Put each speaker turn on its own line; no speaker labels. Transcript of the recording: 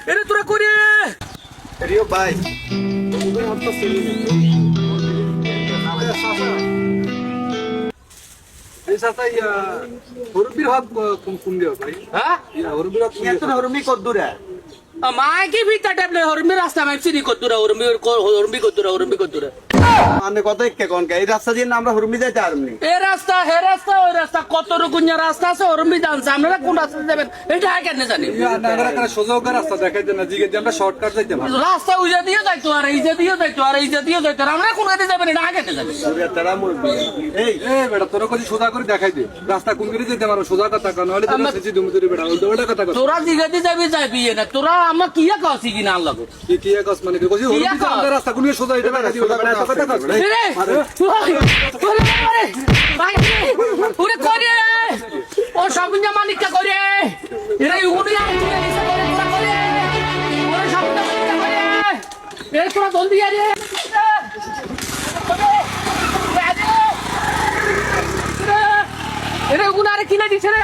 এরে তোরা করে
রিও ভাই তুমি হাত তো চিনি
এই সাথে হরবির হাত কোন দিও ভাই
হ্যাঁ
হরবির হাত
এত না রুমি কত দূরে
মাই কি ভিতা টেবলে হরমি রাস্তা মাইছি নি কতুরা হরমি কতুরা
মানে কত একে কোন এই রাস্তা দিয়ে আমরা হুরমি যাইতে পারবনি
এ রাস্তা হে রাস্তা ওই রাস্তা কত রকম রাস্তা আছে হরমি জানছে আপনারা কোন রাস্তা যাবেন এটা কেন জানি
সোজা রাস্তা দেখাইতে না জিগে আমরা শর্টকাট যাইতে পারি
রাস্তা উজা দিয়ে যাইতো আর এই যে দিয়ে যাইতো আর এই যে দিয়ে যাইতো আমরা কোন দিকে যাবেন এটা কেন জানি
তারা মুরবি এই
বেটা তোরা কদি সোজা করে দেখাই দে রাস্তা কোন করে যেতে পারো সোজা কথা কন নাহলে তোরা সেজি দুমু তুই বেটা উল্টো উল্টা কথা কর
তোরা দিকে দিয়ে যাবি না তোরা আমরা কি কইছি কি না আল্লাহ
কি কস মানে কইছি হরবি রাস্তা কোন সোজা হইতে পারে কথা কস
রে ওরে করে ও সবুজা মালিকটা করে এরা ইউনিয়া করে ওরে সবুজা মালিকটা করে এই তোরা জলদি আরে এরে গুনারে কিনে দিছে রে